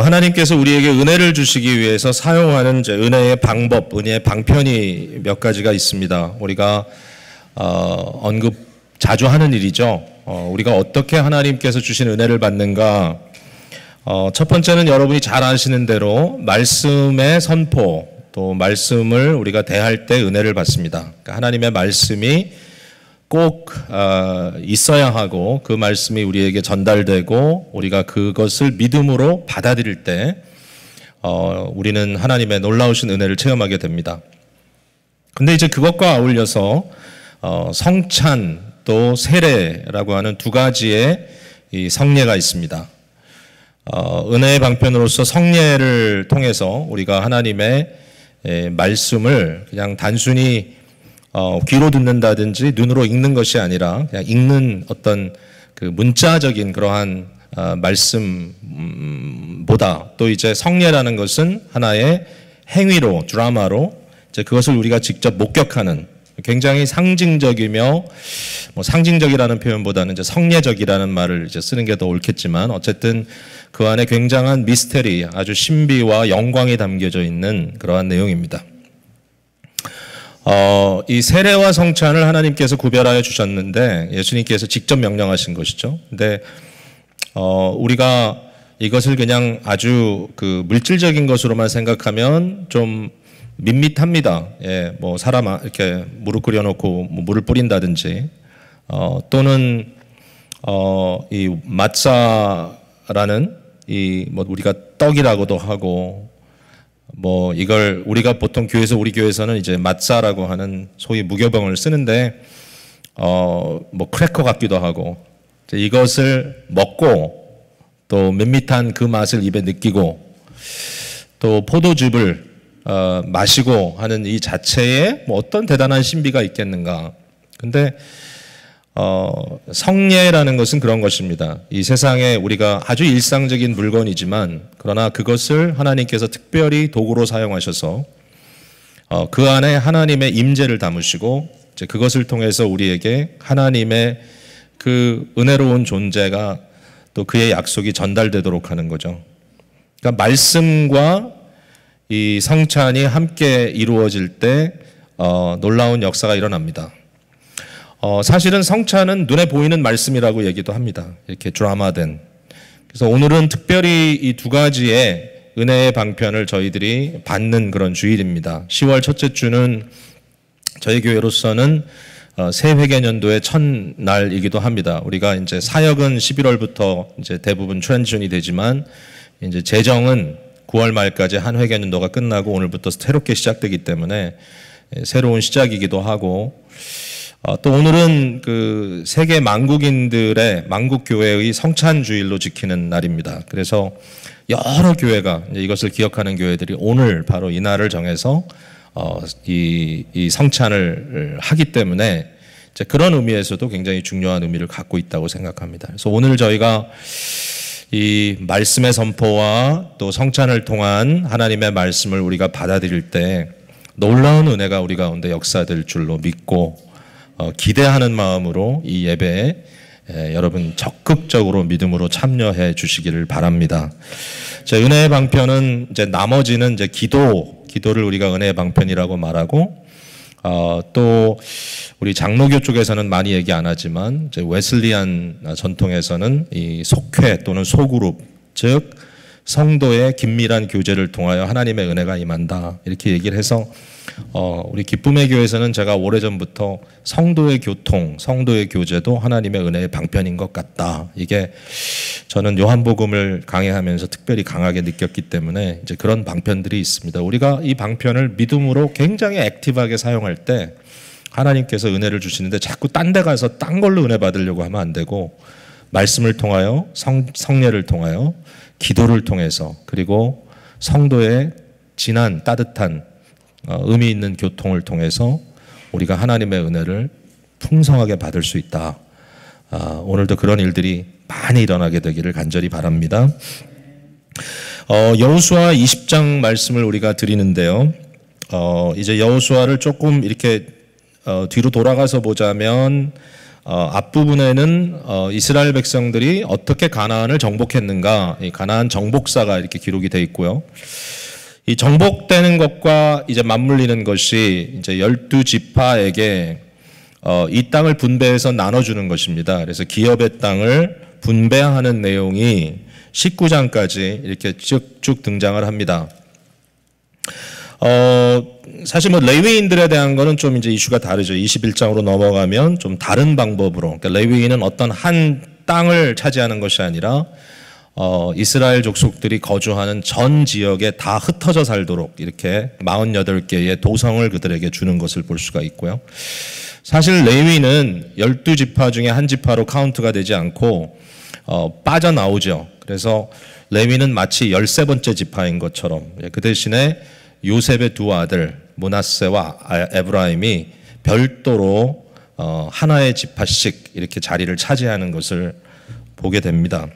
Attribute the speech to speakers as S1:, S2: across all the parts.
S1: 하나님께서 우리에게 은혜를 주시기 위해서 사용하는 이제 은혜의 방법, 은혜의 방편이 몇 가지가 있습니다. 우리가 언급 자주 하는 일이죠. 우리가 어떻게 하나님께서 주신 은혜를 받는가. 첫 번째는 여러분이 잘 아시는 대로 말씀의 선포, 또 말씀을 우리가 대할 때 은혜를 받습니다. 그러니까 하나님의 말씀이 꼭 있어야 하고 그 말씀이 우리에게 전달되고 우리가 그것을 믿음으로 받아들일 때 우리는 하나님의 놀라우신 은혜를 체험하게 됩니다. 근데 이제 그것과 아울러서 성찬 또 세례라고 하는 두 가지의 이 성례가 있습니다. 은혜의 방편으로서 성례를 통해서 우리가 하나님의 말씀을 그냥 단순히 귀로 듣는다든지 눈으로 읽는 것이 아니라 그냥 읽는 어떤 그 문자적인 그러한 말씀보다 또 이제 성례라는 것은 하나의 행위로 드라마로 이제 그것을 우리가 직접 목격하는 굉장히 상징적이며 상징적이라는 표현보다는 이제 성례적이라는 말을 이제 쓰는 게 더 옳겠지만 어쨌든 그 안에 굉장한 미스테리, 아주 신비와 영광이 담겨져 있는 그러한 내용입니다. 이 세례와 성찬을 하나님께서 구별하여 주셨는데 예수님께서 직접 명령하신 것이죠. 근데 우리가 이것을 그냥 아주 그 물질적인 것으로만 생각하면 좀 밋밋합니다. 예, 뭐 사람 이렇게 무릎 끓여놓고 뭐 물을 뿌린다든지 또는 이 마짜라는 이 뭐 우리가 떡이라고도 하고 뭐 이걸 우리가 보통 교회에서 우리 교회에서는 이제 마짜라고 하는 소위 무교병을 쓰는데 뭐 크래커 같기도 하고 이것을 먹고 또 밋밋한 그 맛을 입에 느끼고 또 포도즙을 마시고 하는 이 자체에 뭐 어떤 대단한 신비가 있겠는가. 근데 성례라는 것은 그런 것입니다. 이 세상에 우리가 아주 일상적인 물건이지만 그러나 그것을 하나님께서 특별히 도구로 사용하셔서 그 안에 하나님의 임재를 담으시고 이제 그것을 통해서 우리에게 하나님의 그 은혜로운 존재가 또 그의 약속이 전달되도록 하는 거죠. 그러니까 말씀과 이 성찬이 함께 이루어질 때 놀라운 역사가 일어납니다. 사실은 성찬은 눈에 보이는 말씀이라고 얘기도 합니다. 이렇게 드라마된. 그래서 오늘은 특별히 이 두 가지의 은혜의 방편을 저희들이 받는 그런 주일입니다. 10월 첫째 주는 저희 교회로서는 새 회계년도의 첫날이기도 합니다. 우리가 이제 사역은 11월부터 이제 대부분 트랜지션이 되지만 이제 재정은 9월 말까지 한 회계년도가 끝나고 오늘부터 새롭게 시작되기 때문에 새로운 시작이기도 하고 또 오늘은 그 세계 만국인들의 만국교회의 성찬주일로 지키는 날입니다. 그래서 여러 교회가 이것을 기억하는 교회들이 오늘 바로 이 날을 정해서 이 성찬을 하기 때문에 이제 그런 의미에서도 굉장히 중요한 의미를 갖고 있다고 생각합니다. 그래서 오늘 저희가 이 말씀의 선포와 또 성찬을 통한 하나님의 말씀을 우리가 받아들일 때 놀라운 은혜가 우리 가운데 역사될 줄로 믿고 기대하는 마음으로 이 예배에 여러분 적극적으로 믿음으로 참여해 주시기를 바랍니다. 은혜의 방편은 이제 나머지는 이제 기도를 우리가 은혜의 방편이라고 말하고 또 우리 장로교 쪽에서는 많이 얘기 안 하지만 이제 웨슬리안 전통에서는 이 속회 또는 소그룹 즉 성도의 긴밀한 교제를 통하여 하나님의 은혜가 임한다 이렇게 얘기를 해서 우리 기쁨의 교회에서는 제가 오래전부터 성도의 교통, 성도의 교제도 하나님의 은혜의 방편인 것 같다. 이게 저는 요한복음을 강해하면서 특별히 강하게 느꼈기 때문에 이제 그런 방편들이 있습니다. 우리가 이 방편을 믿음으로 굉장히 액티브하게 사용할 때 하나님께서 은혜를 주시는데 자꾸 딴 데 가서 딴 걸로 은혜 받으려고 하면 안 되고 말씀을 통하여 성례를 통하여 기도를 통해서 그리고 성도의 진한 따뜻한 의미 있는 교통을 통해서 우리가 하나님의 은혜를 풍성하게 받을 수 있다. 오늘도 그런 일들이 많이 일어나게 되기를 간절히 바랍니다. 여호수아 20장 말씀을 우리가 드리는데요. 이제 여호수아를 조금 이렇게 뒤로 돌아가서 보자면 앞부분에는 이스라엘 백성들이 어떻게 가나안을 정복했는가, 이 가나안 정복사가 이렇게 기록이 되어 있고요. 이 정복되는 것과 이제 맞물리는 것이 이제 12지파에게 이 땅을 분배해서 나눠주는 것입니다. 그래서 기업의 땅을 분배하는 내용이 19장까지 이렇게 쭉 등장을 합니다. 사실 뭐 레위인들에 대한 거는 좀 이제 이슈가 다르죠. 21장으로 넘어가면 좀 다른 방법으로, 그러니까 레위인은 어떤 한 땅을 차지하는 것이 아니라 이스라엘 족속들이 거주하는 전 지역에 다 흩어져 살도록 이렇게 48개의 도성을 그들에게 주는 것을 볼 수가 있고요. 사실 레위는 12지파 중에 한 지파로 카운트가 되지 않고 빠져나오죠. 그래서 레위는 마치 13번째 지파인 것처럼, 그 대신에 요셉의 두 아들 므낫세와 에브라임이 별도로 하나의 지파씩 이렇게 자리를 차지하는 것을 보게 됩니다.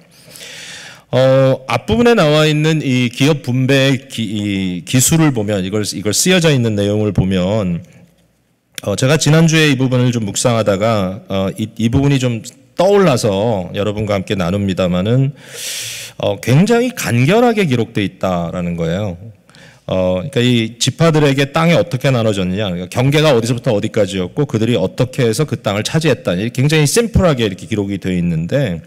S1: 앞부분에 나와 있는 이 기업 분배의 기술을 보면, 이걸 쓰여져 있는 내용을 보면, 제가 지난주에 이 부분을 좀 묵상하다가 이 부분이 좀 떠올라서 여러분과 함께 나눕니다만은 굉장히 간결하게 기록되어 있다라는 거예요. 그러니까 이 지파들에게 땅이 어떻게 나눠졌느냐, 그러니까 경계가 어디서부터 어디까지였고 그들이 어떻게 해서 그 땅을 차지했다, 굉장히 심플하게 이렇게 기록이 되어 있는데,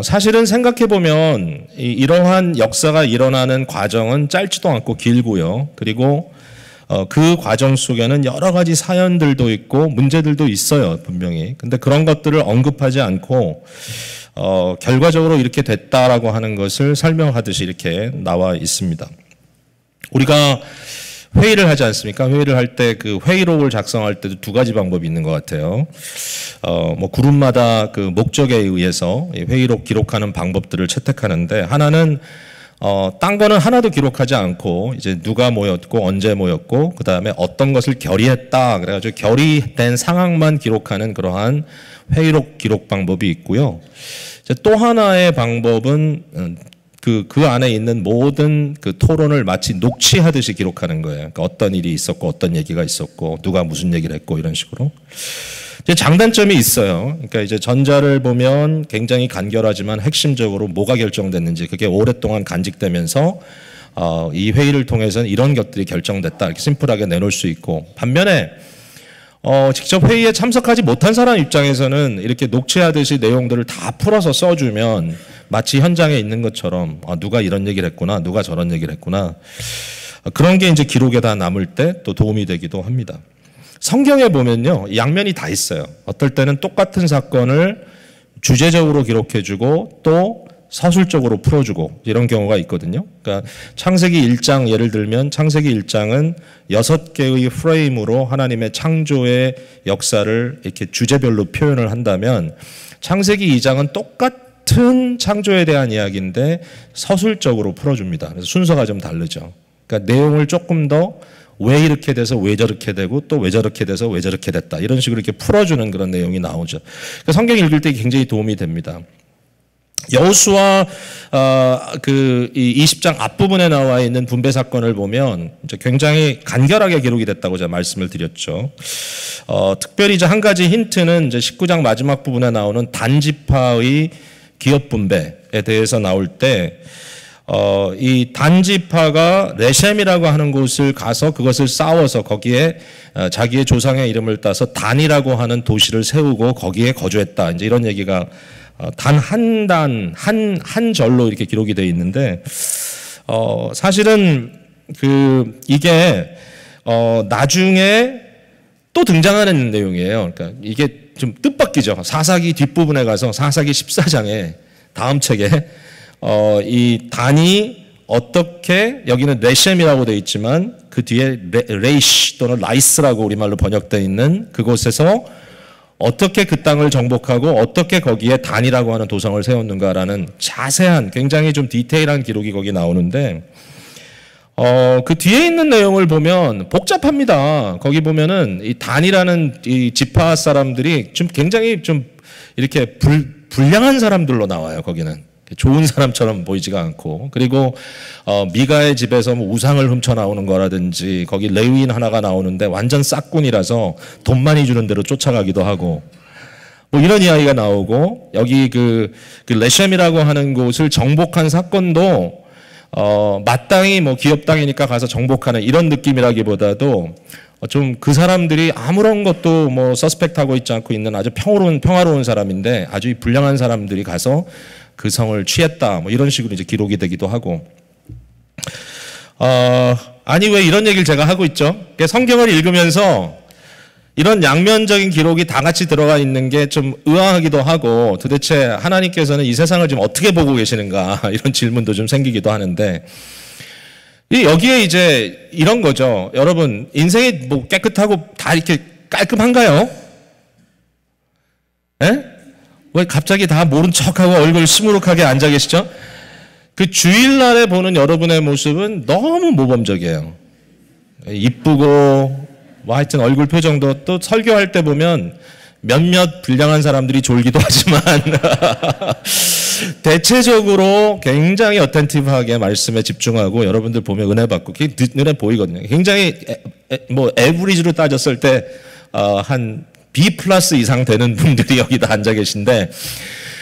S1: 사실은 생각해 보면 이러한 역사가 일어나는 과정은 짧지도 않고 길고요. 그리고 그 과정 속에는 여러 가지 사연들도 있고 문제들도 있어요, 분명히. 근데 그런 것들을 언급하지 않고 결과적으로 이렇게 됐다라고 하는 것을 설명하듯이 이렇게 나와 있습니다. 우리가 회의를 하지 않습니까? 회의를 할 때 그 회의록을 작성할 때도 두 가지 방법이 있는 것 같아요. 뭐 그룹마다 그 목적에 의해서 회의록 기록하는 방법들을 채택하는데, 하나는 딴 거는 하나도 기록하지 않고 이제 누가 모였고 언제 모였고 그 다음에 어떤 것을 결의했다, 그래가지고 결의된 상황만 기록하는 그러한 회의록 기록 방법이 있고요. 이제 또 하나의 방법은 그 안에 있는 모든 그 토론을 마치 녹취하듯이 기록하는 거예요. 그러니까 어떤 일이 있었고 어떤 얘기가 있었고 누가 무슨 얘기를 했고 이런 식으로. 이제 장단점이 있어요. 그러니까 이제 전자를 보면 굉장히 간결하지만 핵심적으로 뭐가 결정됐는지 그게 오랫동안 간직되면서 이 회의를 통해서는 이런 것들이 결정됐다, 이렇게 심플하게 내놓을 수 있고, 반면에 직접 회의에 참석하지 못한 사람 입장에서는 이렇게 녹취하듯이 내용들을 다 풀어서 써주면 마치 현장에 있는 것처럼 누가 이런 얘기를 했구나, 누가 저런 얘기를 했구나, 그런 게 이제 기록에 다 남을 때 또 도움이 되기도 합니다. 성경에 보면요, 양면이 다 있어요. 어떨 때는 똑같은 사건을 주제적으로 기록해주고 또 서술적으로 풀어주고 이런 경우가 있거든요. 그러니까 창세기 1장 예를 들면, 창세기 1장은 6개의 프레임으로 하나님의 창조의 역사를 이렇게 주제별로 표현을 한다면, 창세기 2장은 똑같은 창조에 대한 이야기인데 서술적으로 풀어줍니다. 그래서 순서가 좀 다르죠. 그러니까 내용을 조금 더 왜 이렇게 돼서 왜 저렇게 되고 또 왜 저렇게 돼서 왜 저렇게 됐다, 이런 식으로 이렇게 풀어주는 그런 내용이 나오죠. 그러니까 성경 읽을 때 굉장히 도움이 됩니다. 여호수아 이 20장 앞부분에 나와 있는 분배 사건을 보면 이제 굉장히 간결하게 기록이 됐다고 제가 말씀을 드렸죠. 특별히 이제 한 가지 힌트는 이제 19장 마지막 부분에 나오는 단지파의 기업 분배에 대해서 나올 때, 이 단지파가 레셈이라고 하는 곳을 가서 그것을 싸워서 거기에 자기의 조상의 이름을 따서 단이라고 하는 도시를 세우고 거기에 거주했다, 이제 이런 얘기가 단 한 절로 이렇게 기록이 되어 있는데, 사실은 이게 나중에 또 등장하는 내용이에요. 그러니까 이게 좀 뜻밖이죠. 사사기 뒷부분에 가서 사사기 14장에 다음 책에 이 단이 어떻게, 여기는 레셈이라고 되어 있지만 그 뒤에 레이시 또는 라이스라고 우리말로 번역되어 있는 그곳에서 어떻게 그 땅을 정복하고 어떻게 거기에 단이라고 하는 도성을 세웠는가라는 자세한, 굉장히 좀 디테일한 기록이 거기 나오는데, 그 뒤에 있는 내용을 보면 복잡합니다. 거기 보면은 이 단이라는 이 지파 사람들이 좀 굉장히 좀 이렇게 불량한 사람들로 나와요. 거기는 좋은 사람처럼 보이지가 않고, 그리고 미가의 집에서 뭐 우상을 훔쳐 나오는 거라든지, 거기 레위인 하나가 나오는데 완전 싹군이라서 돈 많이 주는 대로 쫓아가기도 하고, 뭐 이런 이야기가 나오고, 여기 그 레셈이라고 하는 곳을 정복한 사건도 마땅히 뭐 기업 땅이니까 가서 정복하는 이런 느낌이라기보다도 좀 그 사람들이 아무런 것도 뭐 서스펙트하고 있지 않고 있는 아주 평화로운 사람인데 아주 불량한 사람들이 가서 그 성을 취했다, 뭐 이런 식으로 이제 기록이 되기도 하고. 아니 왜 이런 얘기를 제가 하고 있죠? 성경을 읽으면서 이런 양면적인 기록이 다 같이 들어가 있는 게 좀 의아하기도 하고, 도대체 하나님께서는 이 세상을 지금 어떻게 보고 계시는가 이런 질문도 좀 생기기도 하는데, 여기에 이제 이런 거죠. 여러분, 인생이 뭐 깨끗하고 다 이렇게 깔끔한가요? 예? 왜 갑자기 다 모른 척하고 얼굴 시무룩하게 앉아 계시죠? 그 주일날에 보는 여러분의 모습은 너무 모범적이에요. 이쁘고 뭐 하여튼 얼굴 표정도, 또 설교할 때 보면 몇몇 불량한 사람들이 졸기도 하지만 대체적으로 굉장히 어텐티브하게 말씀에 집중하고 여러분들 보면 은혜 받고 그게 눈에 보이거든요. 굉장히 뭐 에브리지로 따졌을 때 한 B 플러스 이상 되는 분들이 여기 다 앉아 계신데,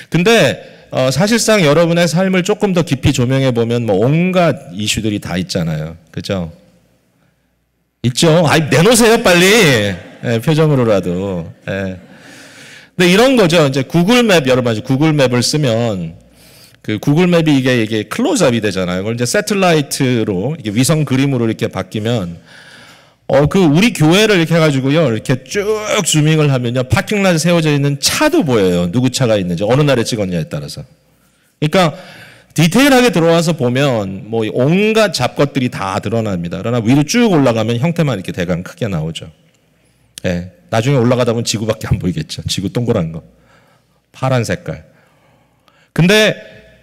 S1: 근데 사실상 여러분의 삶을 조금 더 깊이 조명해 보면 뭐 온갖 이슈들이 다 있잖아요. 그죠? 있죠. 아이, 내놓으세요, 빨리. 예, 표정으로라도. 예. 근데 이런 거죠. 이제 구글맵, 여러분, 구글맵을 쓰면, 그 구글맵이 이게 클로즈업이 되잖아요. 그걸 이제 새틀라이트로, 이게 위성 그림으로 이렇게 바뀌면, 우리 교회를 이렇게 해가지고요. 이렇게 쭉 줌밍을 하면요. 파킹락에 세워져 있는 차도 보여요. 누구 차가 있는지, 어느 날에 찍었냐에 따라서. 그러니까, 디테일하게 들어와서 보면 뭐 온갖 잡것들이 다 드러납니다. 그러나 위로 쭉 올라가면 형태만 이렇게 대강 크게 나오죠. 예, 나중에 올라가다 보면 지구밖에 안 보이겠죠. 지구 동그란 거. 파란 색깔. 근데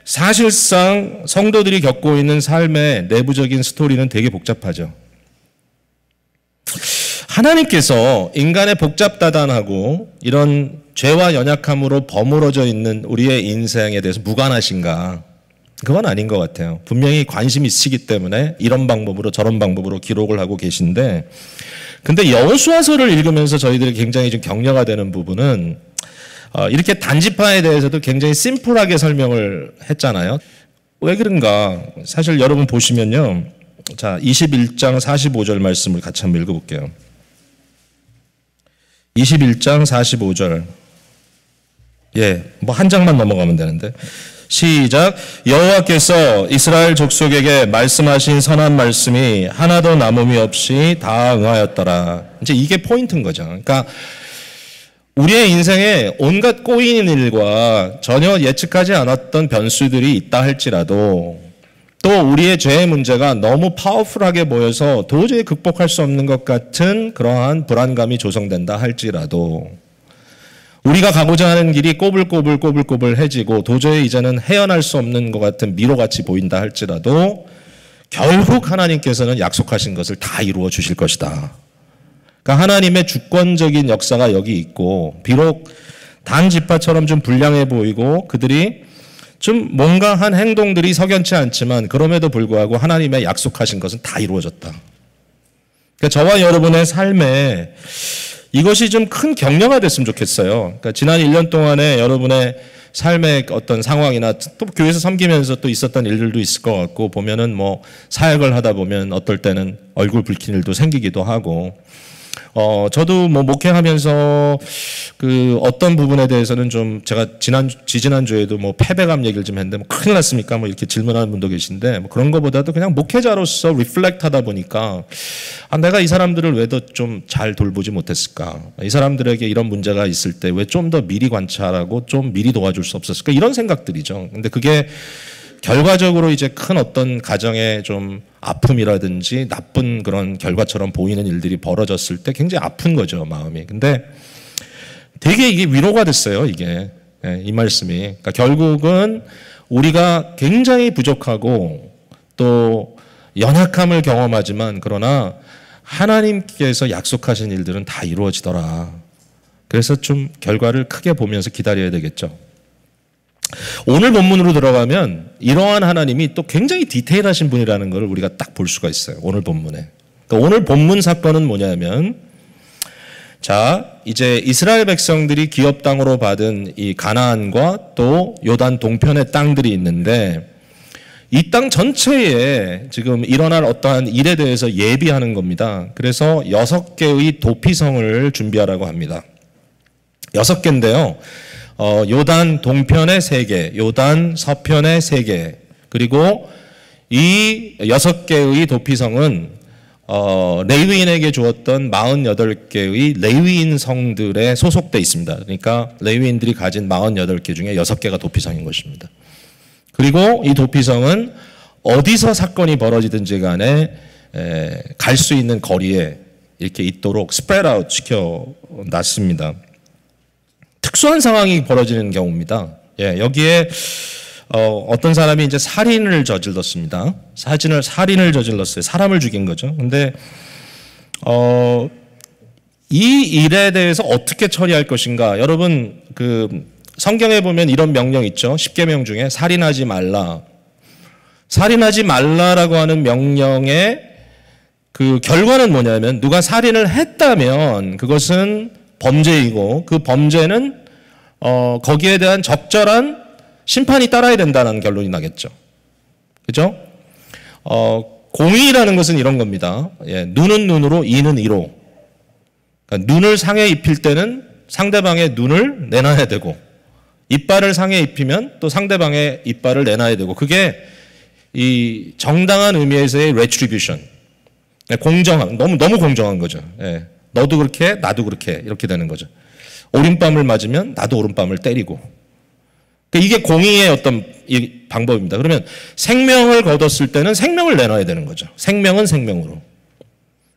S1: 사실상 성도들이 겪고 있는 삶의 내부적인 스토리는 되게 복잡하죠. 하나님께서 인간의 복잡다단하고 이런 죄와 연약함으로 버무러져 있는 우리의 인생에 대해서 무관하신가? 그건 아닌 것 같아요. 분명히 관심이 있으시기 때문에 이런 방법으로 저런 방법으로 기록을 하고 계신데, 근데 여호수아서를 읽으면서 저희들이 굉장히 좀 격려가 되는 부분은 이렇게 단지파에 대해서도 굉장히 심플하게 설명을 했잖아요. 왜 그런가? 사실 여러분 보시면요. 자, 21장 45절 말씀을 같이 한번 읽어볼게요. 21장 45절. 예, 뭐 한 장만 넘어가면 되는데. 시작. 여호와께서 이스라엘 족속에게 말씀하신 선한 말씀이 하나도 남음이 없이 다 응하였더라. 이제 이게 포인트인 거죠. 그러니까 우리의 인생에 온갖 꼬이는 일과 전혀 예측하지 않았던 변수들이 있다 할지라도, 또 우리의 죄의 문제가 너무 파워풀하게 보여서 도저히 극복할 수 없는 것 같은 그러한 불안감이 조성된다 할지라도, 우리가 가고자 하는 길이 꼬불꼬불해지고 도저히 이제는 헤어날 수 없는 것 같은 미로같이 보인다 할지라도 결국 하나님께서는 약속하신 것을 다 이루어 주실 것이다. 그러니까 하나님의 주권적인 역사가 여기 있고, 비록 단 지파처럼 좀 불량해 보이고 그들이 좀 뭔가 한 행동들이 석연치 않지만 그럼에도 불구하고 하나님의 약속하신 것은 다 이루어졌다. 그러니까 저와 여러분의 삶에 이것이 좀 큰 격려가 됐으면 좋겠어요. 그러니까 지난 1년 동안에 여러분의 삶의 어떤 상황이나 또 교회에서 섬기면서 또 있었던 일들도 있을 것 같고, 보면은 뭐 사역을 하다 보면 어떨 때는 얼굴 붉힌 일도 생기기도 하고, 저도 뭐 목회하면서 그 어떤 부분에 대해서는 좀 제가 지지난주에도 뭐 패배감 얘기를 좀 했는데 뭐 큰일 났습니까? 뭐 이렇게 질문하는 분도 계신데, 뭐 그런 것보다도 그냥 목회자로서 리플렉트 하다 보니까 내가 이 사람들을 왜 더 좀 잘 돌보지 못했을까? 이 사람들에게 이런 문제가 있을 때 왜 좀 더 미리 관찰하고 좀 미리 도와줄 수 없었을까? 이런 생각들이죠. 근데 그게 결과적으로 이제 큰 어떤 가정의 좀 아픔이라든지 나쁜 그런 결과처럼 보이는 일들이 벌어졌을 때 굉장히 아픈 거죠, 마음이. 근데 되게 이게 위로가 됐어요, 이게. 이 말씀이. 그러니까 결국은 우리가 굉장히 부족하고 또 연약함을 경험하지만, 그러나 하나님께서 약속하신 일들은 다 이루어지더라. 그래서 좀 결과를 크게 보면서 기다려야 되겠죠. 오늘 본문으로 들어가면 이러한 하나님이 또 굉장히 디테일하신 분이라는 걸 우리가 딱 볼 수가 있어요. 오늘 본문에. 그러니까 오늘 본문 사건은 뭐냐면, 자, 이제 이스라엘 백성들이 기업 땅으로 받은 이 가나안과 또 요단 동편의 땅들이 있는데 이 땅 전체에 지금 일어날 어떠한 일에 대해서 예비하는 겁니다. 그래서 6개의 도피성을 준비하라고 합니다. 6개인데요. 요단 동편의 3개, 요단 서편의 3개, 그리고 이 6개의 도피성은 레위인에게 주었던 48개의 레위인 성들에 소속돼 있습니다. 그러니까 레위인들이 가진 48개 중에 6개가 도피성인 것입니다. 그리고 이 도피성은 어디서 사건이 벌어지든지 간에 갈 수 있는 거리에 이렇게 있도록 스프레드 아웃 시켜놨습니다. 특수한 상황이 벌어지는 경우입니다. 예, 여기에 어떤 사람이 이제 살인을 저질렀습니다. 살인을 저질렀어요. 사람을 죽인 거죠. 근데 이 일에 대해서 어떻게 처리할 것인가? 여러분 그 성경에 보면 이런 명령 있죠. 10계명 중에 살인하지 말라. 살인하지 말라라고 하는 명령의 그 결과는 뭐냐면 누가 살인을 했다면 그것은 범죄이고 그 범죄는 거기에 대한 적절한 심판이 따라야 된다는 결론이 나겠죠. 그죠? 공의라는 것은 이런 겁니다. 예, 눈은 눈으로, 이는 이로. 그러니까 눈을 상에 입힐 때는 상대방의 눈을 내놔야 되고, 이빨을 상에 입히면 또 상대방의 이빨을 내놔야 되고, 그게 이 정당한 의미에서의 retribution. 공정한, 너무 공정한 거죠. 예, 너도 그렇게, 나도 그렇게, 이렇게 되는 거죠. 오른뺨을 맞으면 나도 오른뺨을 때리고. 이게 공의의 어떤 방법입니다. 그러면 생명을 거뒀을 때는 생명을 내놔야 되는 거죠. 생명은 생명으로.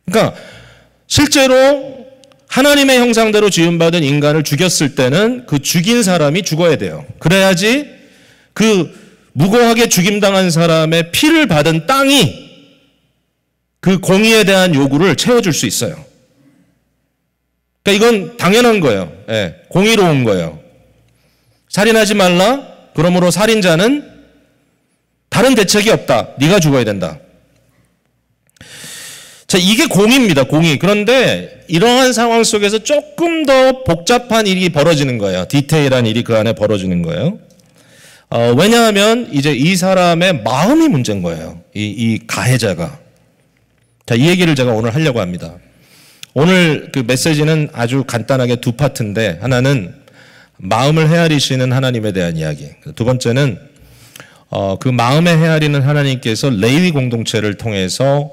S1: 그러니까 실제로 하나님의 형상대로 지음받은 인간을 죽였을 때는 그 죽인 사람이 죽어야 돼요. 그래야지 그 무고하게 죽임당한 사람의 피를 받은 땅이 그 공의에 대한 요구를 채워줄 수 있어요. 그러니까 이건 당연한 거예요. 예, 공의로운 거예요. 살인하지 말라. 그러므로 살인자는 다른 대책이 없다. 네가 죽어야 된다. 자, 이게 공의입니다. 공의. 그런데 이러한 상황 속에서 조금 더 복잡한 일이 벌어지는 거예요. 디테일한 일이 그 안에 벌어지는 거예요. 왜냐하면 이제 이 사람의 마음이 문제인 거예요. 이 가해자가. 자, 이 얘기를 제가 오늘 하려고 합니다. 오늘 그 메시지는 아주 간단하게 2파트인데 하나는 마음을 헤아리시는 하나님에 대한 이야기. 두 번째는 그 마음에 헤아리는 하나님께서 레위 공동체를 통해서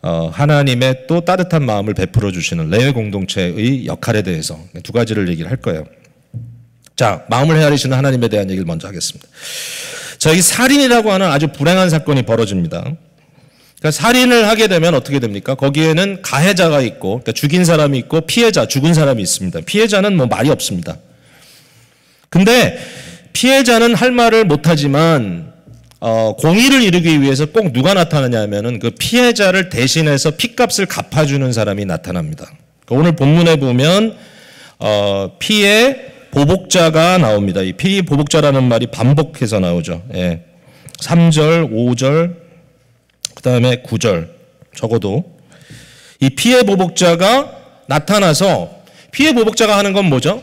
S1: 하나님의 또 따뜻한 마음을 베풀어 주시는 레위 공동체의 역할에 대해서 2가지를 얘기를 할 거예요. 자, 마음을 헤아리시는 하나님에 대한 얘기를 먼저 하겠습니다. 자, 이 살인이라고 하는 아주 불행한 사건이 벌어집니다. 그러니까 살인을 하게 되면 어떻게 됩니까? 거기에는 가해자가 있고, 그러니까 죽인 사람이 있고, 피해자, 죽은 사람이 있습니다. 피해자는 뭐 말이 없습니다. 근데 피해자는 할 말을 못하지만 공의를 이루기 위해서 꼭 누가 나타나냐 하면은 그 피해자를 대신해서 피값을 갚아주는 사람이 나타납니다. 오늘 본문에 보면 피해 보복자가 나옵니다. 이 피해 보복자라는 말이 반복해서 나오죠. 예. 3절, 5절, 그 다음에 9절 적어도 이 피해 보복자가 나타나서 피해 보복자가 하는 건 뭐죠?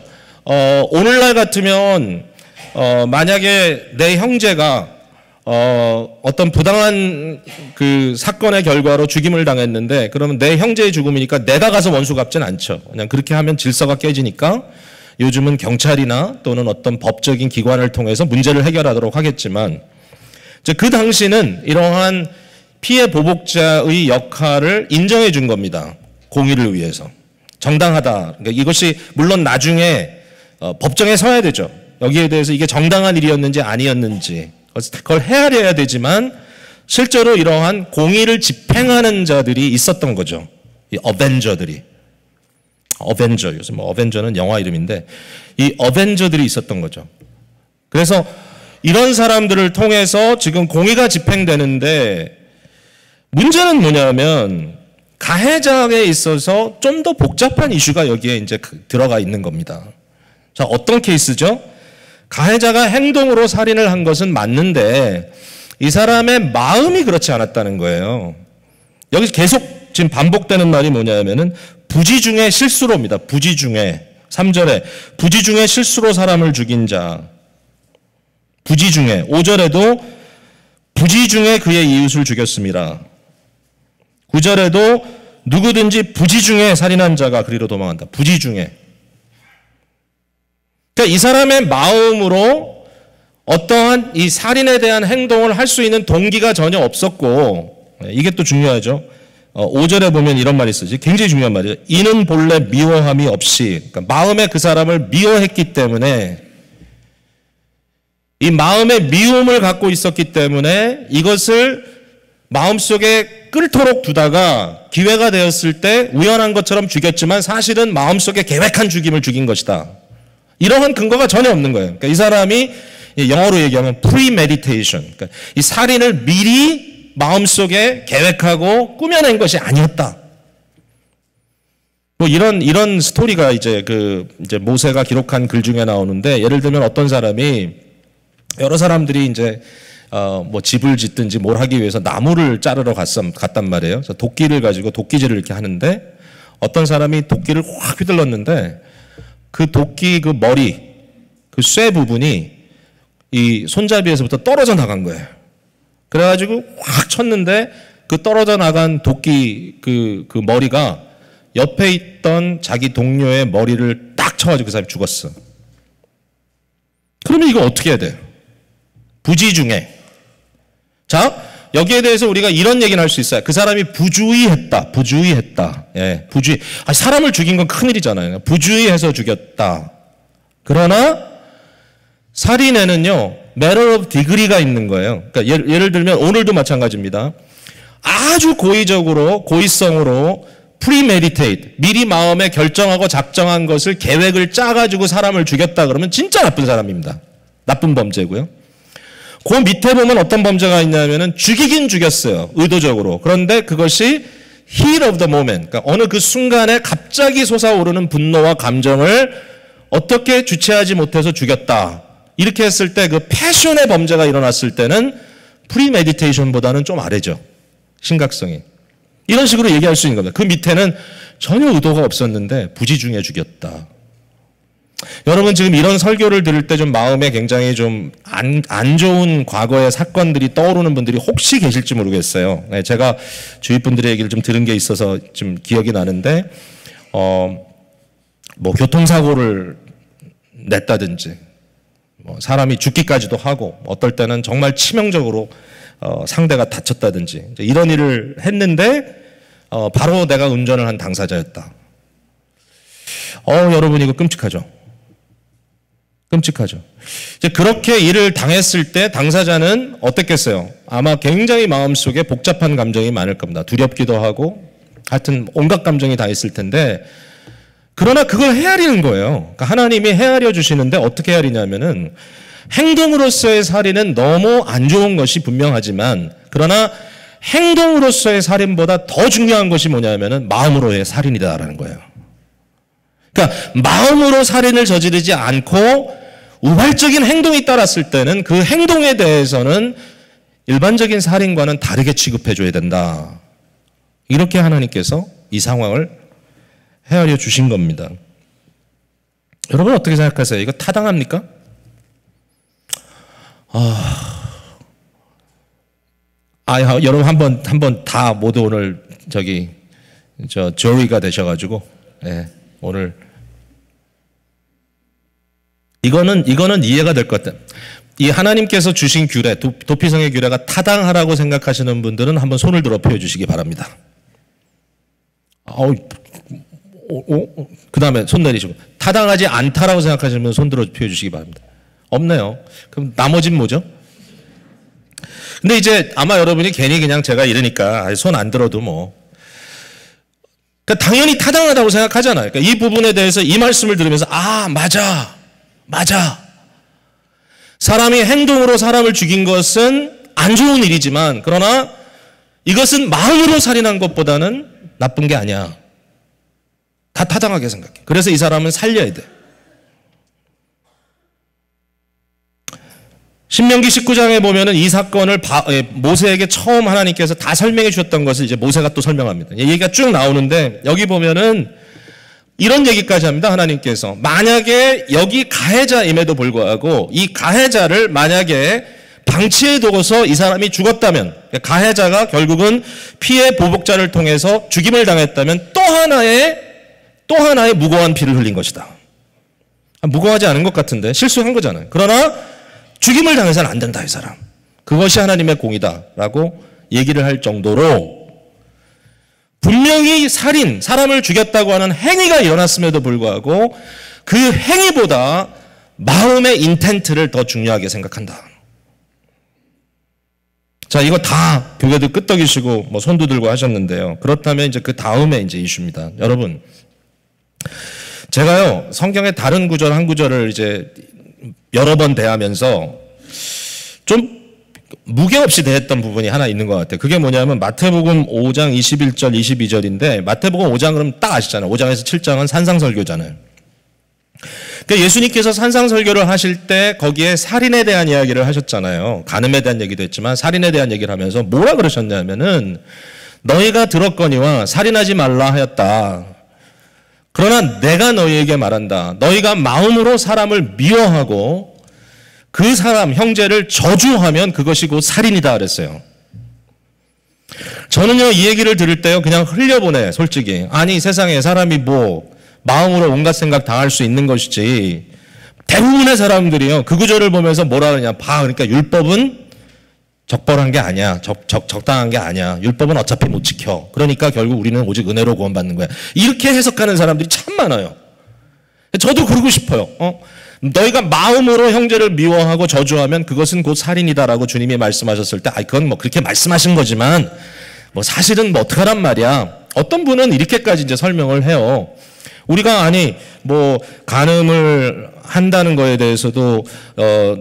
S1: 오늘날 같으면 만약에 내 형제가 어떤 부당한 그 사건의 결과로 죽임을 당했는데 그러면 내 형제의 죽음이니까 내가 가서 원수 갚진 않죠. 그냥 그렇게 하면 질서가 깨지니까 요즘은 경찰이나 또는 어떤 법적인 기관을 통해서 문제를 해결하도록 하겠지만 그 당시는 이러한 피해 보복자의 역할을 인정해 준 겁니다. 공의를 위해서. 정당하다. 그러니까 이것이 물론 나중에 법정에 서야 되죠. 여기에 대해서 이게 정당한 일이었는지 아니었는지 그걸 헤아려야 되지만 실제로 이러한 공의를 집행하는 자들이 있었던 거죠. 이 어벤저들이. 어벤저, 요즘 뭐 어벤저는 영화 이름인데 이 어벤저들이 있었던 거죠. 그래서 이런 사람들을 통해서 지금 공의가 집행되는데 문제는 뭐냐면 가해자에 있어서 좀 더 복잡한 이슈가 여기에 이제 들어가 있는 겁니다. 자, 어떤 케이스죠? 가해자가 행동으로 살인을 한 것은 맞는데 이 사람의 마음이 그렇지 않았다는 거예요. 여기 계속 지금 반복되는 말이 뭐냐면은 부지 중에 실수로입니다. 부지 중에. 3절에 부지 중에 실수로 사람을 죽인 자. 부지 중에. 5절에도 부지 중에 그의 이웃을 죽였습니다. 9절에도 누구든지 부지 중에 살인한 자가 그리로 도망한다. 부지 중에. 그러니까 이 사람의 마음으로 어떠한 이 살인에 대한 행동을 할 수 있는 동기가 전혀 없었고, 이게 또 중요하죠. 5절에 보면 이런 말이 쓰지. 굉장히 중요한 말이에요. 이는 본래 미워함이 없이, 그러니까 마음에 그 사람을 미워했기 때문에, 이 마음의 미움을 갖고 있었기 때문에 이것을 마음속에 끓도록 두다가 기회가 되었을 때 우연한 것처럼 죽였지만 사실은 마음속에 계획한 죽임을 죽인 것이다. 이러한 근거가 전혀 없는 거예요. 그러니까 이 사람이 영어로 얘기하면 premeditation, 그러니까 이 살인을 미리 마음속에 계획하고 꾸며낸 것이 아니었다. 뭐 이런 스토리가 이제 이제 모세가 기록한 글 중에 나오는데, 예를 들면 어떤 사람이, 여러 사람들이 이제 뭐 집을 짓든지 뭘 하기 위해서 나무를 자르러 갔단 말이에요. 그래서 도끼를 가지고 도끼질을 이렇게 하는데, 어떤 사람이 도끼를 확 휘둘렀는데 그 도끼 그 머리, 그 쇠 부분이 이 손잡이에서부터 떨어져 나간 거예요. 그래가지고 확 쳤는데 그 떨어져 나간 도끼 그 머리가 옆에 있던 자기 동료의 머리를 딱 쳐가지고 그 사람이 죽었어. 그러면 이거 어떻게 해야 돼요? 부지 중에. 자, 여기에 대해서 우리가 이런 얘기는 할 수 있어요. 그 사람이 부주의했다. 부주의했다. 예, 부주의. 사람을 죽인 건 큰일이잖아요. 부주의해서 죽였다. 그러나 살인에는요, matter of degree가 있는 거예요. 그러니까 예를 들면 오늘도 마찬가지입니다. 아주 고의적으로, 고의성으로 premeditate, 미리 마음에 결정하고 작정한 것을 계획을 짜가지고 사람을 죽였다 그러면 진짜 나쁜 사람입니다. 나쁜 범죄고요. 그 밑에 보면 어떤 범죄가 있냐면은 죽이긴 죽였어요. 의도적으로. 그런데 그것이 heat of the moment, 그러니까 어느 그 순간에 갑자기 솟아오르는 분노와 감정을 어떻게 주체하지 못해서 죽였다. 이렇게 했을 때 그 패션의 범죄가 일어났을 때는 프리메디테이션보다는 좀 아래죠. 심각성이. 이런 식으로 얘기할 수 있는 겁니다. 그 밑에는 전혀 의도가 없었는데 부지 중에 죽였다. 여러분 지금 이런 설교를 들을 때 좀 마음에 굉장히 좀 안 좋은 과거의 사건들이 떠오르는 분들이 혹시 계실지 모르겠어요. 네, 제가 주위 분들의 얘기를 좀 들은 게 있어서 좀 기억이 나는데, 뭐 교통사고를 냈다든지, 뭐 사람이 죽기까지도 하고, 어떨 때는 정말 치명적으로 상대가 다쳤다든지, 이런 일을 했는데 바로 내가 운전을 한 당사자였다. 여러분 이거 끔찍하죠. 끔찍하죠. 이제 그렇게 일을 당했을 때 당사자는 어땠겠어요? 아마 굉장히 마음속에 복잡한 감정이 많을 겁니다. 두렵기도 하고, 하여튼 온갖 감정이 다 있을 텐데, 그러나 그걸 헤아리는 거예요. 그러니까 하나님이 헤아려 주시는데 어떻게 헤아리냐면은, 행동으로서의 살인은 너무 안 좋은 것이 분명하지만, 그러나 행동으로서의 살인보다 더 중요한 것이 뭐냐면은 마음으로의 살인이다라는 거예요. 그러니까 마음으로 살인을 저지르지 않고 우발적인 행동이 따랐을 때는 그 행동에 대해서는 일반적인 살인과는 다르게 취급해 줘야 된다. 이렇게 하나님께서 이 상황을 헤아려 주신 겁니다. 여러분 어떻게 생각하세요? 이거 타당합니까? 여러분 한번 다 모두 오늘 조리가 되셔가지고, 예, 오늘 이거는 이해가 될 것 같아요. 이 하나님께서 주신 규례, 도피성의 규례가 타당하라고 생각하시는 분들은 한번 손을 들어 펴주시기 바랍니다. 그 다음에 손 내리시고, 타당하지 않다라고 생각하시는 분은 손 들어 펴주시기 바랍니다. 없네요. 그럼 나머지는 뭐죠? 근데 이제 아마 여러분이 괜히 그냥 제가 이러니까 손 안 들어도 뭐, 그러니까 당연히 타당하다고 생각하잖아요. 그러니까 이 부분에 대해서 이 말씀을 들으면서 맞아. 사람이 행동으로 사람을 죽인 것은 안 좋은 일이지만, 그러나 이것은 마음으로 살인한 것보다는 나쁜 게 아니야. 다 타당하게 생각해. 그래서 이 사람은 살려야 돼. 신명기 19장에 보면은 이 사건을 모세에게 처음 하나님께서 다 설명해 주셨던 것을 이제 모세가 또 설명합니다. 얘기가 쭉 나오는데 여기 보면은 이런 얘기까지 합니다. 하나님께서 만약에 여기 가해자임에도 불구하고 이 가해자를 만약에 방치해 두고서 이 사람이 죽었다면, 가해자가 결국은 피해 보복자를 통해서 죽임을 당했다면 또 하나의 무고한 피를 흘린 것이다. 무고하지 않은 것 같은데 실수한 거잖아요. 그러나 죽임을 당해서는 안 된다, 이 사람. 그것이 하나님의 공이다라고 얘기를 할 정도로 분명히 사람을 죽였다고 하는 행위가 일어났음에도 불구하고 그 행위보다 마음의 인텐트를 더 중요하게 생각한다. 자, 이거 다 교회들 끄떡이시고 뭐 손도 들고 하셨는데요. 그렇다면 이제 그 다음에 이제 이슈입니다. 여러분, 제가요 성경의 다른 구절 한 구절을 이제 여러 번 대하면서 좀 무게 없이 대했던 부분이 하나 있는 것 같아요. 그게 뭐냐면 마태복음 5장 21절 22절인데 마태복음 5장 그럼 딱 아시잖아요. 5장에서 7장은 산상설교잖아요. 그러니까 예수님께서 산상설교를 하실 때 거기에 살인에 대한 이야기를 하셨잖아요. 간음에 대한 얘기도 했지만 살인에 대한 얘기를 하면서 뭐라 그러셨냐면은 너희가 들었거니와 살인하지 말라 하였다. 그러나 내가 너희에게 말한다. 너희가 마음으로 사람을 미워하고 그 사람 형제를 저주하면 그것이 곧 살인이다 그랬어요. 저는요 이 얘기를 들을 때요 그냥 흘려보내 솔직히. 아니 세상에 사람이 뭐 마음으로 온갖 생각 다 할 수 있는 것이지 대부분의 사람들이요 그 구절을 보면서 뭐라 그러냐 그러니까 율법은 적벌한 게 아니야. 적당한 게 아니야. 율법은 어차피 못 지켜. 그러니까 결국 우리는 오직 은혜로 구원받는 거야. 이렇게 해석하는 사람들이 참 많아요. 저도 그러고 싶어요. 너희가 마음으로 형제를 미워하고 저주하면 그것은 곧 살인이다라고 주님이 말씀하셨을 때 그건 뭐 그렇게 말씀하신 거지만 뭐 사실은 뭐 어떡하란 말이야. 어떤 분은 이렇게까지 이제 설명을 해요. 우리가 뭐 간음을 한다는 거에 대해서도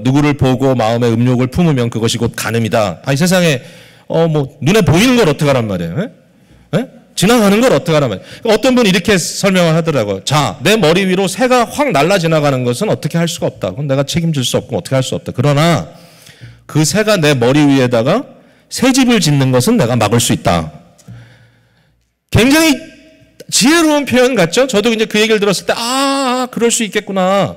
S1: 누구를 보고 마음에 음욕을 품으면 그것이 곧 간음이다. 세상에 뭐 눈에 보이는 걸 어떡하란 말이에요. 에? 지나가는 걸 어떡하란 말이에요. 어떤 분이 이렇게 설명을 하더라고요. 자, 내 머리 위로 새가 확 날아 지나가는 것은 어떻게 할 수가 없다. 그건 내가 책임질 수 없고 어떻게 할 수 없다. 그러나 그 새가 내 머리 위에다가 새집을 짓는 것은 내가 막을 수 있다. 굉장히 지혜로운 표현 같죠? 저도 이제 그 얘기를 들었을 때 그럴 수 있겠구나.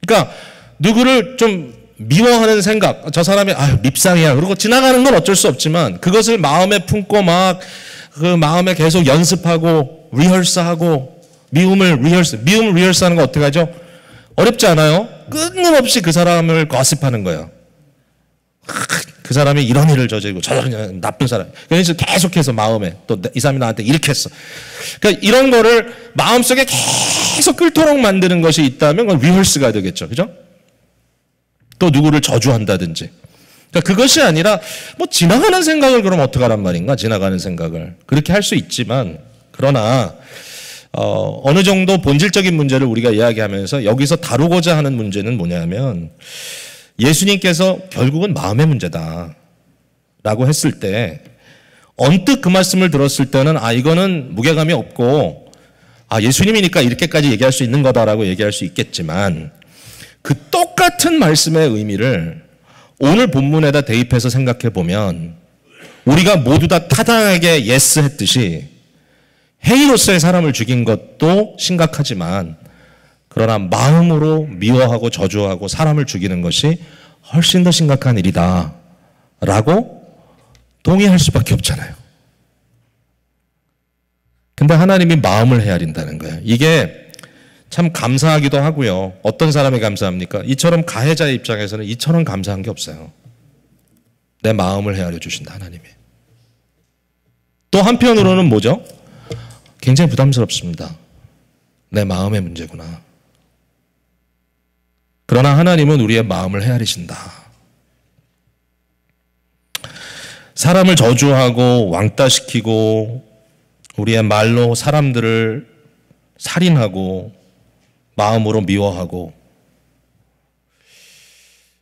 S1: 그러니까 누구를 좀 미워하는 생각, 저 사람이 밉상이야. 그러고 지나가는 건 어쩔 수 없지만 그것을 마음에 품고 막 그 마음에 계속 연습하고 리허설하고 미움을 리허설하는 거 어떻게 하죠? 어렵지 않아요? 끊임없이 그 사람을 거스프하는 거예요. 그 사람이 이런 일을 저지르고 저런 나쁜 사람. 그래서 계속해서 마음에 또 이 사람이 나한테 이렇게 했어. 그러니까 이런 거를 마음속에 계속 끓도록 만드는 것이 있다면 그건 리허설가 되겠죠. 그죠? 또 누구를 저주한다든지. 그러니까 그것이 아니라 뭐 지나가는 생각을 그럼 어떡하란 말인가? 지나가는 생각을. 그렇게 할 수 있지만 그러나 어느 정도 본질적인 문제를 우리가 이야기하면서 여기서 다루고자 하는 문제는 뭐냐면 예수님께서 결국은 마음의 문제다 라고 했을 때 언뜻 그 말씀을 들었을 때는 이거는 무게감이 없고 예수님이니까 이렇게까지 얘기할 수 있는 거다라고 얘기할 수 있겠지만 그 똑같은 말씀의 의미를 오늘 본문에다 대입해서 생각해 보면 우리가 모두 다 타당하게 예스 했듯이 행위로서의 사람을 죽인 것도 심각하지만 그러나 마음으로 미워하고 저주하고 사람을 죽이는 것이 훨씬 더 심각한 일이다 라고 동의할 수밖에 없잖아요. 근데 하나님이 마음을 헤아린다는 거예요. 이게 참 감사하기도 하고요. 어떤 사람이 감사합니까? 이처럼 가해자의 입장에서는 이처럼 감사한 게 없어요. 내 마음을 헤아려 주신다 하나님이. 또 한편으로는 뭐죠? 굉장히 부담스럽습니다. 내 마음의 문제구나. 그러나 하나님은 우리의 마음을 헤아리신다. 사람을 저주하고 왕따시키고 우리의 말로 사람들을 살인하고 마음으로 미워하고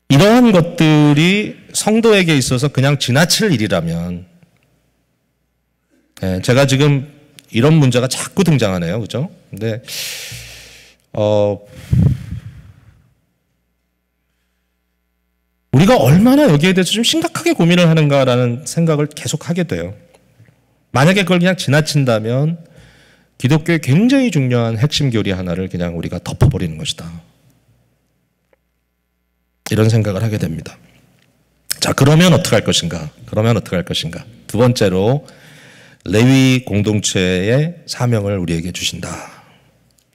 S1: 이러한 것들이 성도에게 있어서 그냥 지나칠 일이라면 제가 지금 이런 문제가 자꾸 등장하네요. 그죠? 근데 우리가 얼마나 여기에 대해서 좀 심각하게 고민을 하는가라는 생각을 계속 하게 돼요. 만약에 그걸 그냥 지나친다면 기독교의 굉장히 중요한 핵심 교리 하나를 그냥 우리가 덮어버리는 것이다. 이런 생각을 하게 됩니다. 자, 그러면 어떻게 할 것인가? 두 번째로 레위 공동체의 사명을 우리에게 주신다.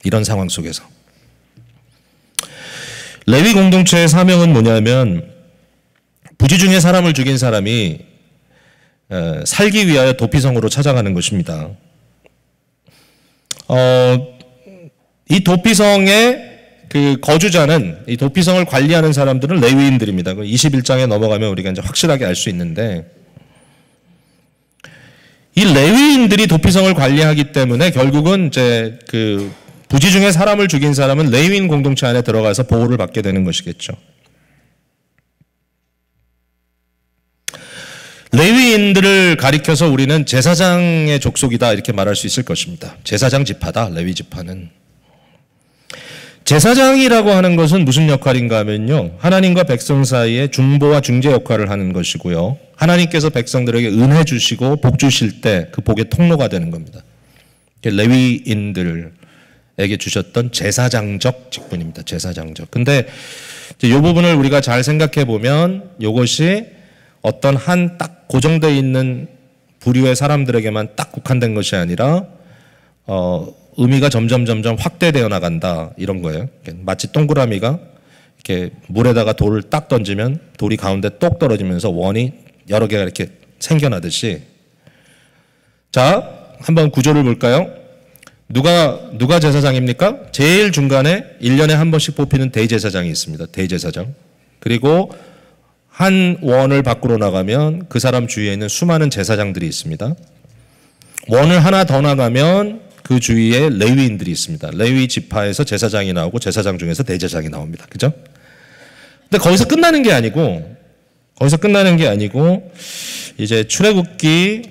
S1: 이런 상황 속에서 레위 공동체의 사명은 뭐냐면 부지 중에 사람을 죽인 사람이 살기 위하여 도피성으로 찾아가는 것입니다. 이 도피성의 그 거주자는, 이 도피성을 관리하는 사람들은 레위인들입니다. 21장에 넘어가면 우리가 이제 확실하게 알 수 있는데, 이 레위인들이 도피성을 관리하기 때문에 결국은 이제 그 부지 중에 사람을 죽인 사람은 레위인 공동체 안에 들어가서 보호를 받게 되는 것이겠죠. 레위인들을 가리켜서 우리는 제사장의 족속이다 이렇게 말할 수 있을 것입니다. 제사장 지파다, 레위 지파는. 제사장이라고 하는 것은 무슨 역할인가 하면요, 하나님과 백성 사이에 중보와 중재 역할을 하는 것이고요, 하나님께서 백성들에게 은혜 주시고 복 주실 때 그 복의 통로가 되는 겁니다. 레위인들에게 주셨던 제사장적 직분입니다. 제사장적. 근데 이 부분을 우리가 잘 생각해 보면 이것이 어떤 한 딱 고정되어 있는 부류의 사람들에게만 딱 국한된 것이 아니라 의미가 점점 확대되어 나간다, 이런 거예요. 마치 동그라미가 이렇게 물에다가 돌을 딱 던지면 돌이 가운데 똑 떨어지면서 원이 여러 개가 이렇게 생겨나듯이. 자, 한번 구조를 볼까요? 누가 제사장입니까? 제일 중간에 1년에 한 번씩 뽑히는 대제사장이 있습니다. 대제사장. 그리고 한 원을 밖으로 나가면 그 사람 주위에 있는 수많은 제사장들이 있습니다. 원을 하나 더 나가면 그 주위에 레위인들이 있습니다. 레위 지파에서 제사장이 나오고 제사장 중에서 대제사장이 나옵니다. 그죠? 근데 거기서 끝나는 게 아니고 이제 출애굽기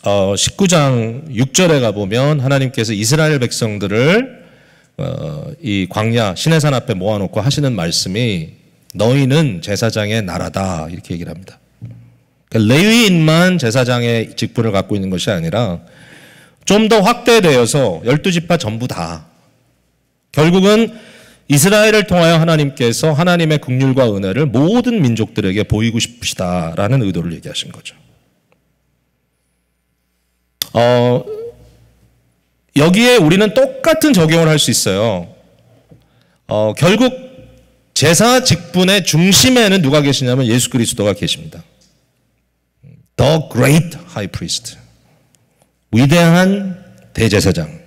S1: 19장 6절에 가보면 하나님께서 이스라엘 백성들을 이 광야 시내산 앞에 모아놓고 하시는 말씀이 너희는 제사장의 나라다, 이렇게 얘기를 합니다. 그러니까 레위인만 제사장의 직분을 갖고 있는 것이 아니라 좀 더 확대되어서 12지파 전부 다, 결국은 이스라엘을 통하여 하나님께서 하나님의 긍휼과 은혜를 모든 민족들에게 보이고 싶으시다라는 의도를 얘기하신 거죠. 여기에 우리는 똑같은 적용을 할 수 있어요. 결국 제사 직분의 중심에는 누가 계시냐면 예수 그리스도가 계십니다. The Great High Priest. 위대한 대제사장.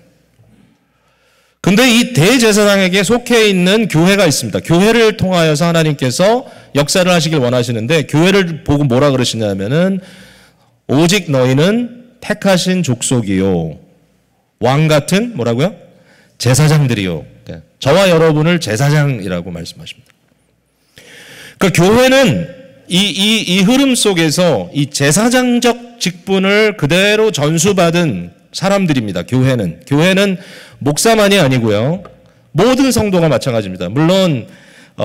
S1: 근데 이 대제사장에게 속해 있는 교회가 있습니다. 교회를 통하여서 하나님께서 역사를 하시길 원하시는데, 교회를 보고 뭐라 그러시냐면은 오직 너희는 택하신 족속이요, 왕 같은 뭐라고요? 제사장들이요. 저와 여러분을 제사장이라고 말씀하십니다. 그러니까 교회는 이 흐름 속에서 이 제사장적 직분을 그대로 전수받은 사람들입니다. 교회는 목사만이 아니고요, 모든 성도가 마찬가지입니다. 물론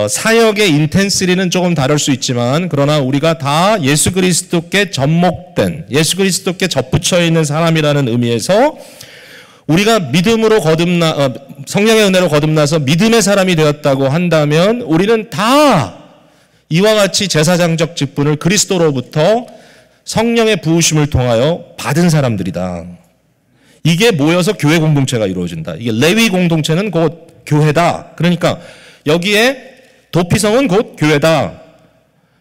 S1: 사역의 인텐시리는 조금 다를 수 있지만, 그러나 우리가 다 예수 그리스도께 접목된, 예수 그리스도께 접붙여 있는 사람이라는 의미에서 우리가 믿음으로 성령의 은혜로 거듭나서 믿음의 사람이 되었다고 한다면 우리는 다 이와 같이 제사장적 직분을 그리스도로부터 성령의 부으심을 통하여 받은 사람들이다. 이게 모여서 교회 공동체가 이루어진다. 이게 레위 공동체는 곧 교회다. 그러니까 여기에 도피성은 곧 교회다.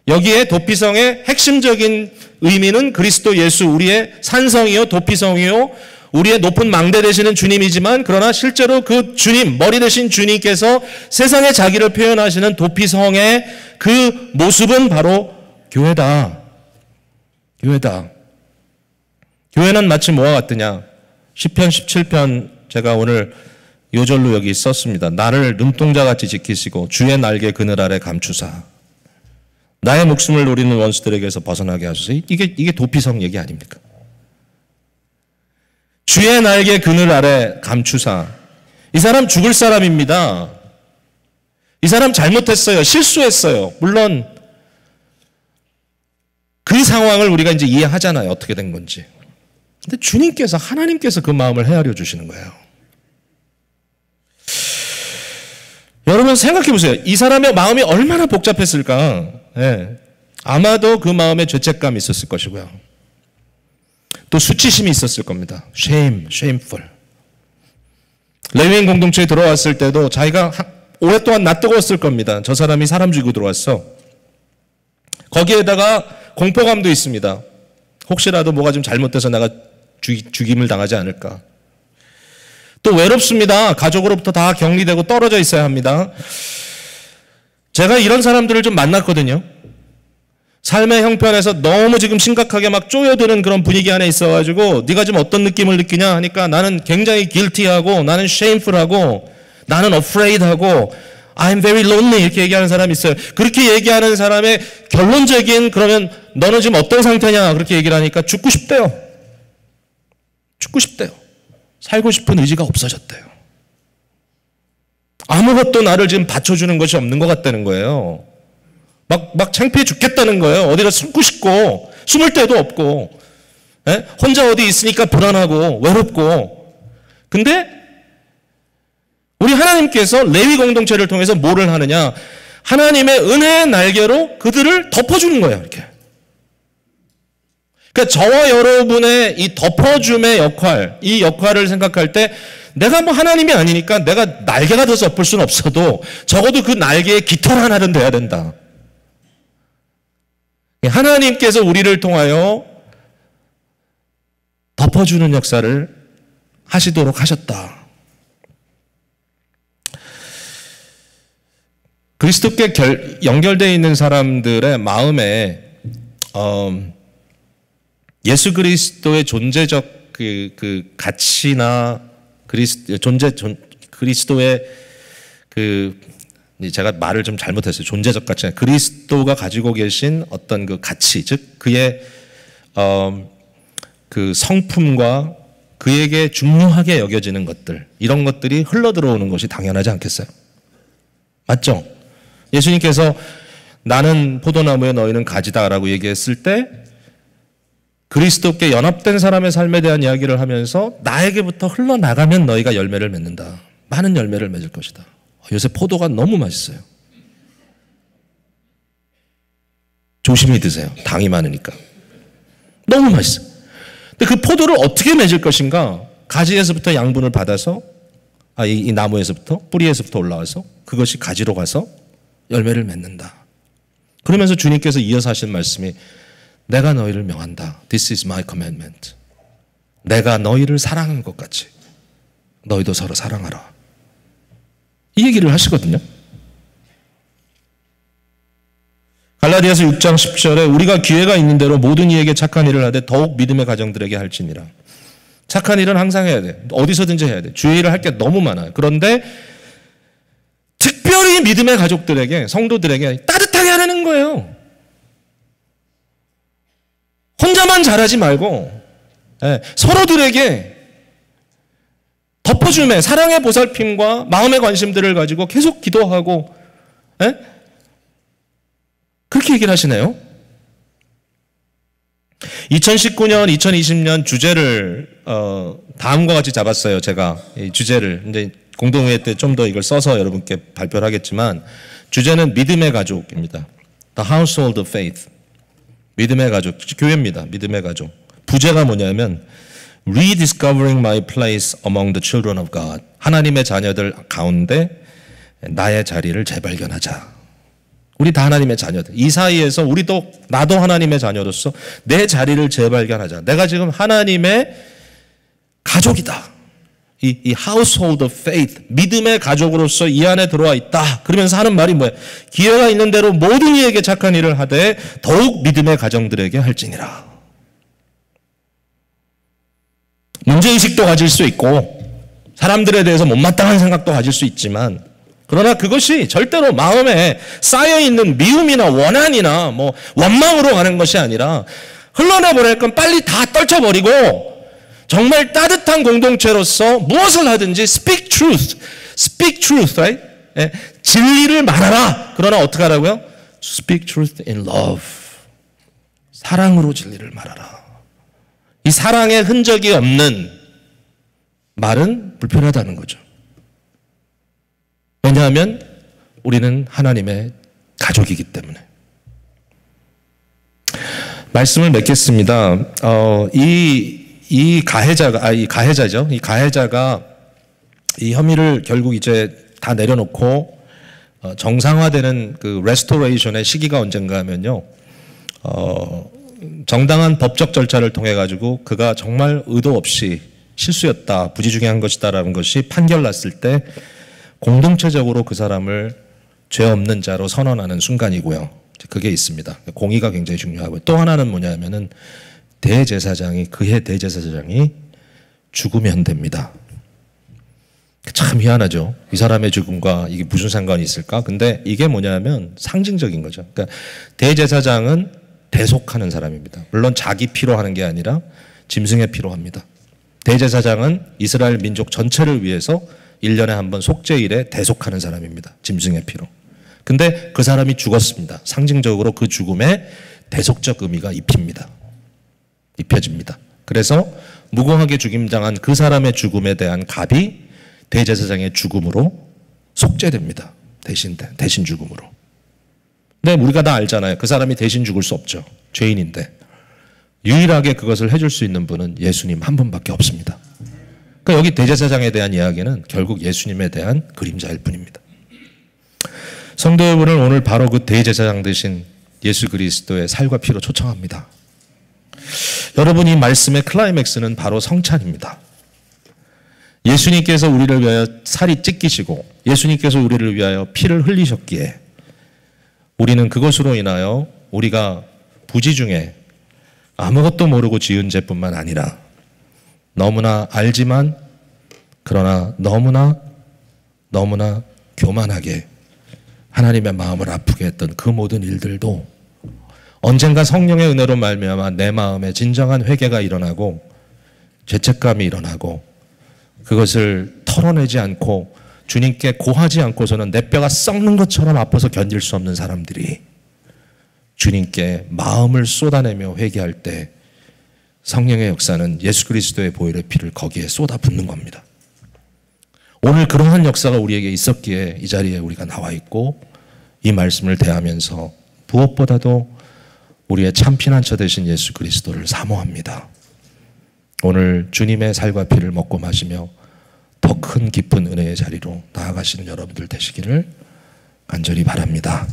S1: 여기에 도피성의 핵심적인 의미는 그리스도 예수, 우리의 산성이요 도피성이요 우리의 높은 망대 되시는 주님이지만, 그러나 실제로 그 주님, 머리 되신 주님께서 세상에 자기를 표현하시는 도피성의 그 모습은 바로 교회다. 교회는 마치 뭐와 같으냐? 시편 17편 제가 오늘 요절로 여기 썼습니다. 나를 눈동자같이 지키시고 주의 날개 그늘 아래 감추사 나의 목숨을 노리는 원수들에게서 벗어나게 하소서. 이게 도피성 얘기 아닙니까? 주의 날개 그늘 아래 감추사. 이 사람 죽을 사람입니다. 이 사람 잘못했어요. 실수했어요. 물론 그 상황을 우리가 이제 이해하잖아요. 어떻게 된 건지. 근데 주님께서, 하나님께서 그 마음을 헤아려 주시는 거예요. 여러분 생각해 보세요. 이 사람의 마음이 얼마나 복잡했을까. 예. 아마도 그 마음에 죄책감이 있었을 것이고요. 또 수치심이 있었을 겁니다. shameful. 레위인 공동체에 들어왔을 때도 자기가 오랫동안 낯뜨거웠을 겁니다. 저 사람이 사람 죽이고 들어왔어. 거기에다가 공포감도 있습니다. 혹시라도 뭐가 좀 잘못돼서 내가 죽임을 당하지 않을까. 또 외롭습니다. 가족으로부터 다 격리되고 떨어져 있어야 합니다. 제가 이런 사람들을 좀 만났거든요. 삶의 형편에서 너무 지금 심각하게 막 쪼여드는 그런 분위기 안에 있어가지고 네가 지금 어떤 느낌을 느끼냐 하니까 나는 굉장히 guilty하고 나는 shameful하고 나는 afraid하고 I'm very lonely 이렇게 얘기하는 사람이 있어요. 그렇게 얘기하는 사람의 결론적인 그러면 너는 지금 어떤 상태냐 그렇게 얘기를 하니까 죽고 싶대요. 죽고 싶대요. 살고 싶은 의지가 없어졌대요. 아무것도 나를 지금 받쳐주는 것이 없는 것 같다는 거예요. 막 창피해 죽겠다는 거예요. 어디가 숨고 싶고 숨을 데도 없고 혼자 어디 있으니까 불안하고 외롭고. 근데 우리 하나님께서 레위 공동체를 통해서 뭐를 하느냐? 하나님의 은혜의 날개로 그들을 덮어주는 거예요. 이렇게. 그러니까 저와 여러분의 이 덮어줌의 역할, 이 역할을 생각할 때 내가 뭐 하나님이 아니니까 내가 날개가 돼서 덮을 수는 없어도 적어도 그 날개에 깃털 하나는 돼야 된다. 하나님께서 우리를 통하여 덮어주는 역사를 하시도록 하셨다. 그리스도께 연결되어 있는 사람들의 마음에 예수 그리스도의 존재적 그 가치나 그리스도의 제가 말을 좀 잘못했어요. 존재적 가치. 그리스도가 가지고 계신 어떤 그 가치, 즉 그의 그 성품과 그에게 중요하게 여겨지는 것들, 이런 것들이 흘러 들어오는 것이 당연하지 않겠어요? 맞죠? 예수님께서 나는 포도나무에 너희는 가지다라고 얘기했을 때 그리스도께 연합된 사람의 삶에 대한 이야기를 하면서 나에게부터 흘러나가면 너희가 열매를 맺는다. 많은 열매를 맺을 것이다. 요새 포도가 너무 맛있어요. 조심히 드세요. 당이 많으니까. 너무 맛있어요. 근데 그 포도를 어떻게 맺을 것인가? 가지에서부터 양분을 받아서 이 나무에서부터 뿌리에서부터 올라와서 그것이 가지로 가서 열매를 맺는다. 그러면서 주님께서 이어서 하신 말씀이 내가 너희를 명한다. This is my commandment. 내가 너희를 사랑한 것 같이 너희도 서로 사랑하라. 이 얘기를 하시거든요. 갈라디아서 6장 10절에 우리가 기회가 있는 대로 모든 이에게 착한 일을 하되 더욱 믿음의 가정들에게 할지니라. 착한 일은 항상 해야 돼. 어디서든지 해야 돼. 주의 일을 할 게 너무 많아요. 그런데 특별히 믿음의 가족들에게, 성도들에게 따뜻하게 하라는 거예요. 혼자만 잘하지 말고 서로들에게 덮어줌에 사랑의 보살핌과 마음의 관심들을 가지고 계속 기도하고 그렇게 얘기를 하시네요. 2019년, 2020년 주제를 다음과 같이 잡았어요. 제가 이 주제를 이제 공동회의 때 좀 더 이걸 써서 여러분께 발표를 하겠지만 주제는 믿음의 가족입니다. The Household of Faith. 믿음의 가족, 교회입니다. 믿음의 가족. 부제가 뭐냐면 Rediscovering my place among the children of God. 하나님의 자녀들 가운데 나의 자리를 재발견하자. 우리 다 하나님의 자녀들. 이 사이에서 나도 하나님의 자녀로서 내 자리를 재발견하자. 내가 지금 하나님의 가족이다. 이 household of faith, 믿음의 가족으로서 이 안에 들어와 있다. 그러면서 하는 말이 뭐예요? 기회가 있는 대로 모든 이에게 착한 일을 하되 더욱 믿음의 가정들에게 할지니라. 문제의식도 가질 수 있고 사람들에 대해서 못마땅한 생각도 가질 수 있지만 그러나 그것이 절대로 마음에 쌓여있는 미움이나 원한이나 뭐 원망으로 가는 것이 아니라 흘러내보낼 건 빨리 다 떨쳐버리고 정말 따뜻한 공동체로서 무엇을 하든지 speak truth, right? 진리를 말하라. 그러나 어떻게 하라고요? Speak truth in love. 사랑으로 진리를 말하라. 이 사랑의 흔적이 없는 말은 불편하다는 거죠. 왜냐하면 우리는 하나님의 가족이기 때문에. 말씀을 맺겠습니다. 이 가해자죠. 이 가해자가 이 혐의를 결국 이제 다 내려놓고 정상화되는 그 레스토레이션의 시기가 언젠가 하면요. 정당한 법적 절차를 통해 가지고 그가 정말 의도 없이 실수였다, 부지중요한 것이다라는 것이 판결 났을 때 공동체적으로 그 사람을 죄 없는 자로 선언하는 순간이고요. 그게 있습니다. 공의가 굉장히 중요하고요. 또 하나는 뭐냐면은 그의 대제사장이 죽으면 됩니다. 참 희한하죠. 이 사람의 죽음과 이게 무슨 상관이 있을까? 근데 이게 뭐냐면 상징적인 거죠. 그러니까 대제사장은 대속하는 사람입니다. 물론 자기 피로 하는 게 아니라 짐승의 피로 합니다. 대제사장은 이스라엘 민족 전체를 위해서 1년에 한 번 속죄일에 대속하는 사람입니다. 짐승의 피로. 근데 그 사람이 죽었습니다. 상징적으로 그 죽음에 대속적 의미가 입혀집니다. 그래서 무고하게 죽임당한 그 사람의 죽음에 대한 값이 대제사장의 죽음으로 속죄됩니다. 대신 죽음으로. 근데 우리가 다 알잖아요. 그 사람이 대신 죽을 수 없죠. 죄인인데. 유일하게 그것을 해줄 수 있는 분은 예수님 한 분밖에 없습니다. 그러니까 여기 대제사장에 대한 이야기는 결국 예수님에 대한 그림자일 뿐입니다. 성도 여러분을 오늘 바로 그 대제사장 되신 예수 그리스도의 살과 피로 초청합니다. 여러분, 이 말씀의 클라이맥스는 바로 성찬입니다. 예수님께서 우리를 위하여 살이 찢기시고 예수님께서 우리를 위하여 피를 흘리셨기에 우리는 그것으로 인하여 우리가 부지 중에 아무것도 모르고 지은 죄뿐만 아니라 너무나 알지만 그러나 너무나 교만하게 하나님의 마음을 아프게 했던 그 모든 일들도 언젠가 성령의 은혜로 말미암아 내 마음에 진정한 회개가 일어나고 죄책감이 일어나고 그것을 털어내지 않고 주님께 고하지 않고서는 내 뼈가 썩는 것처럼 아파서 견딜 수 없는 사람들이 주님께 마음을 쏟아내며 회개할 때 성령의 역사는 예수 그리스도의 보혈의 피를 거기에 쏟아붓는 겁니다. 오늘 그러한 역사가 우리에게 있었기에 이 자리에 우리가 나와 있고 이 말씀을 대하면서 무엇보다도 우리의 참 피난처 되신 예수 그리스도를 사모합니다. 오늘 주님의 살과 피를 먹고 마시며 더 큰 깊은 은혜의 자리로 나아가시는 여러분들 되시기를 간절히 바랍니다.